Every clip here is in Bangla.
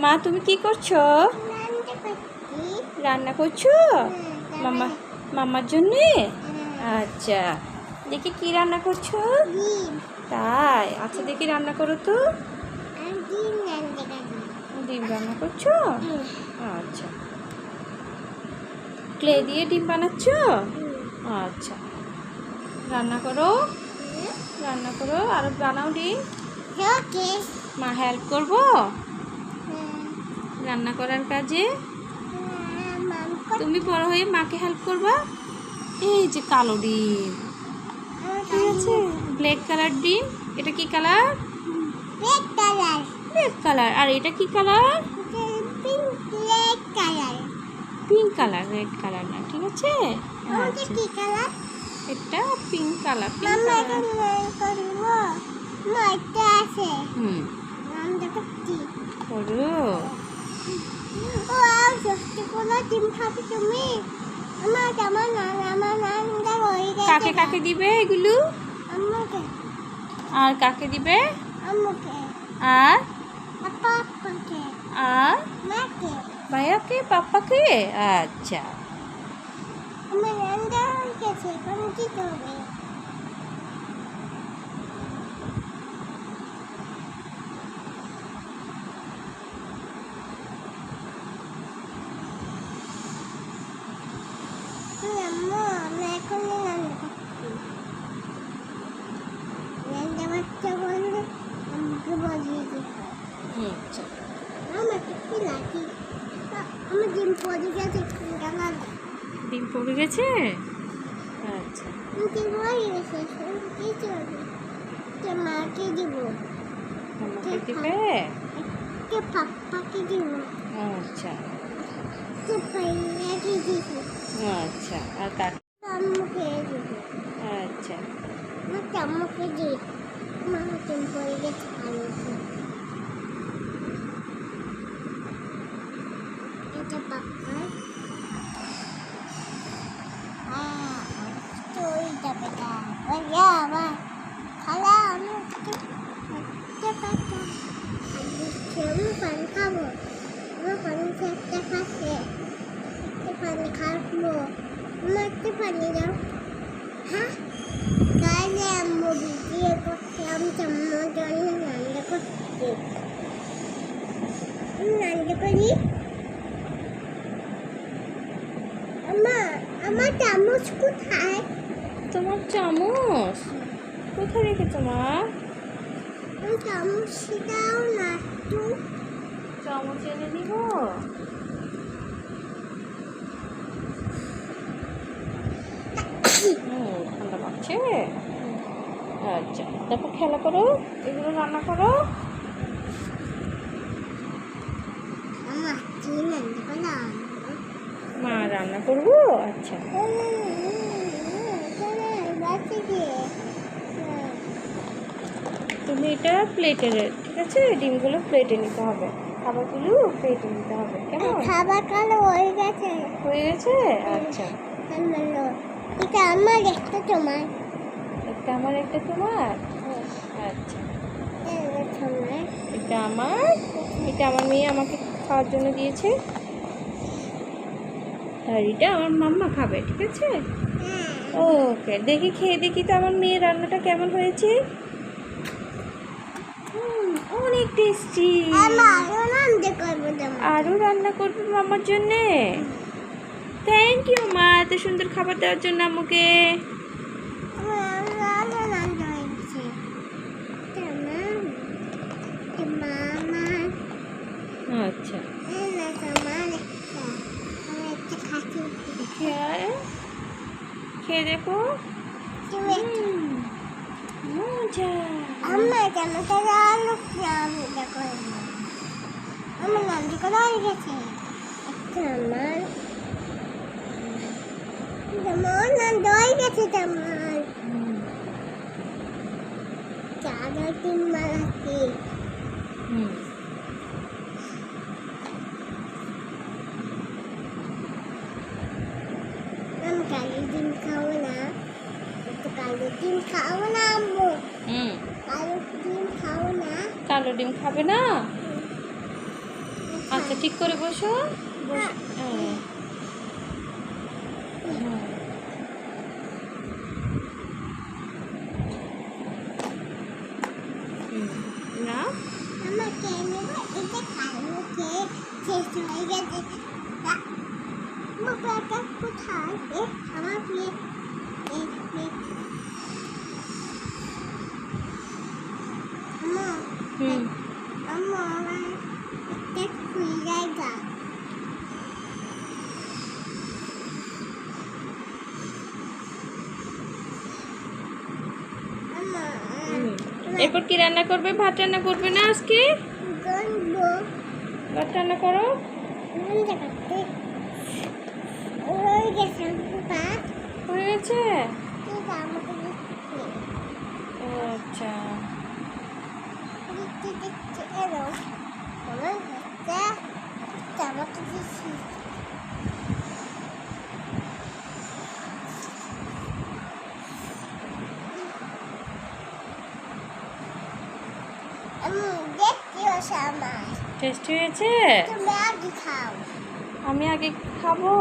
মা তুমি কি করছো? রান্না করছো মামা মামার জন্যে? আচ্ছা, দেখি কি রান্না করছো? তাই আচ্ছা, দেখি রান্না করো তো। ডিম রান্না করছো? আচ্ছা, ক্লে দিয়ে ডিম বানাচ্ছ? আচ্ছা, রান্না করো রান্না করো, আরো বানাও ডিম। মা হেল্প করবো রান্না করার কাজে? তুমি বড় হয়ে মাকে হেল্প করবা। এই যে কালো ডিম, ঠিক আছে, ব্ল্যাক কালার ডিম। এটা কি কালার? Red colour. আর এটা কি colour? Pink colour, red colour না, ঠিক আছে। এটা পিঙ্ক কালার। করো। কাকে কাকে দিবে এগুলো? আর কাকে দিবে? আর আর ভাইয়াকে, পাপ্পাকে? আচ্ছা, ডিম পড়ে গেছে। আচ্ছা, মাকে দিবে, পাপ্পাকে দিব। আচ্ছা আচ্ছা, আর কাকে? আচ্ছা, আম্মুকে দিই। মা ডিম পড়ে গেছে। এটা পাপ্পার। পানি খাবো, পানি খাচ্ছে, পানি খাবো, একটু পানি দাও। হ্যাঁ, তাহলে আম্মু ভিডিও করতে আমি আমার জন্য রান্না করছি। রান্না করি। আমার চামচ কোথায়? তোমার চামচ কোথায় রেখেছো মা? চামচ দাও না, একটু চামচ এনে দিব। ঠান্ডা পাচ্ছে। আচ্ছা, তারপর খেলা করো, এগুলো রান্না করো। মা রান্না করবো। আচ্ছা, তুমি এটা প্লেটে, ঠিক আছে, ডিমগুলো প্লেটে নিতে হবে, খাবারগুলো প্লেটে নিতে হবে। কেমন? খাবার কালো হয়ে গেছে। হয়ে গেছে? আচ্ছা, এটা আমার, একটা তোমার। একটা আমার, একটা তোমার। আচ্ছা, এটা আমার, এটা আমার মেয়ে আমাকে খাওয়ার জন্য দিয়েছে, আর এটা আমার মাম্মা খাবে, ঠিক আছে। ওকে, দেখি খেয়ে দেখি তো আমার মেয়ের রান্নাটা কেমন হয়েছে। অনেক টেস্টি। আরও রান্না করবে মামার জন্যে। থ্যাংক ইউ মা, এত সুন্দর খাবার দেওয়ার জন্য আমাকে। আচ্ছা, খেয়ে দেখো। মজা। আমার নাম করা হয়ে গেছে। আমার নাম দই গেছে। আমার চাদা তিন মালাতে। আমি কালি ডিম খাবো না, কালো ডিম খাবো না আম্মু। কালো ডিম খাবো না। কালো ডিম খাবে না? আচ্ছা ঠিক করে বসো। হ্যাঁ না আমাকে এটা খাইয়ে খেয়ে শেষ হয়ে গেছে। মোবাইলটা কোথায়? আমার প্লেট আম্মা আমার প্লেট খুলে জায়গা। এরপর কি রান্না করবে? ভাত রান্না করবে না আজকে? ভাত রান্না করো। হয়ে গেছে? আচ্ছা টেস্টি হয়েছে? আমি আগে খাবো।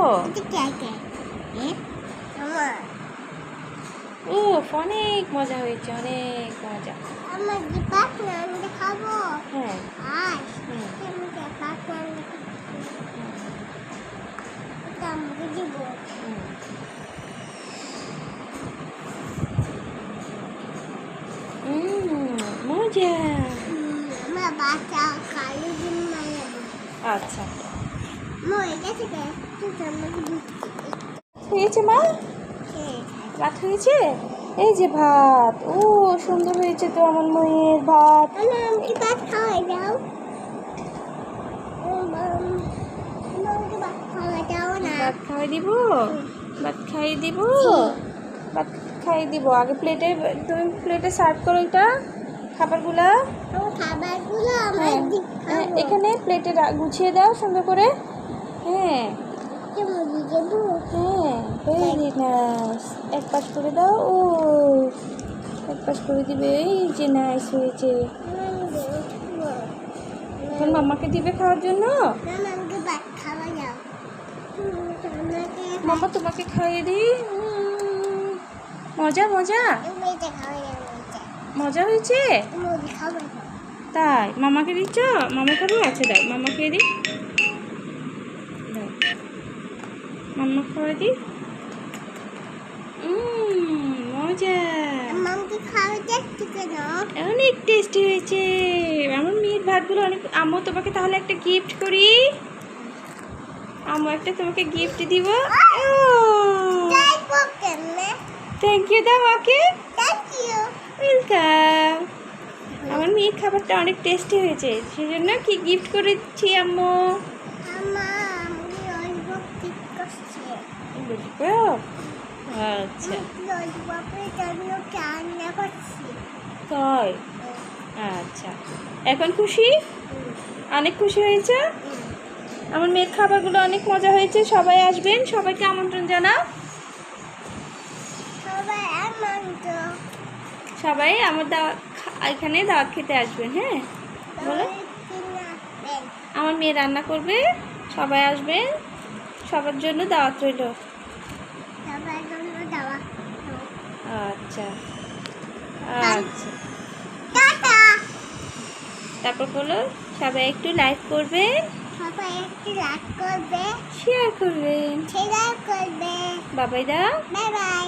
ও অনেক মজা হয়েছে, অনেক মজা। মজা। আচ্ছা হয়েছে মা? ভাত হয়েছে? এই যে ভাত। ও সুন্দর হয়েছে তো আমার মেয়ের ভাত। ভাত খাওয়াই দাও। ভাত খাওয়াই দিব? ভাত খাইয়ে দিব? ভাত খাইয়ে দিব। আগে প্লেটে, তুমি প্লেটে সার্ভ করো এটা খাবারগুলা। এখানে প্লেটে গুছিয়ে দাও সুন্দর করে। হ্যাঁ ভেরি নাইস। এক পাশ করে দাও। ও এক পাশ করে দিবে। এই যে নাইস হয়েছে। এখন মাম্মাকে দিবে খাওয়ার জন্য। মাম্মা তোমাকে খাইয়ে দিই। মজা মজা মজা হয়েছে তাই? মামাকে দিচ্ছ? মামা খাবো? আচ্ছা দাও মামা খেয়ে দিই। মাম্মা খাওয়া দিই। মজা। অনেক টেস্টি হয়েছে। আমার মেয়ের ভাতগুলো অনেক। আম্মু তোমাকে তাহলে একটা গিফট করি। আম্মু একটা তোমাকে গিফট দিব। থ্যাংক ইউ দাও মাকে। ওয়েলকাম। আমার মেয়ের খাবারটা অনেক টেস্টি হয়েছে, সেজন্য কি গিফট করেছি আম্মু। আচ্ছা তাই? আচ্ছা এখন খুশি? অনেক খুশি হয়েছে। আমার মেয়ের খাবারগুলো অনেক মজা হয়েছে। সবাই আসবেন, সবাইকে আমন্ত্রণ জানাও। সবাই আমার এখানে দাওয়াত খেতে আসবেন। হ্যাঁ বলো। আমার মেয়ে রান্না করবে, সবাই আসবেন, সবার জন্য দাওয়াত রইল। আচ্ছা আচ্ছা তারপর বলো সবাই একটু লাইক করবেন, শেয়ার করবেন। বাবাই দা। Bye bye.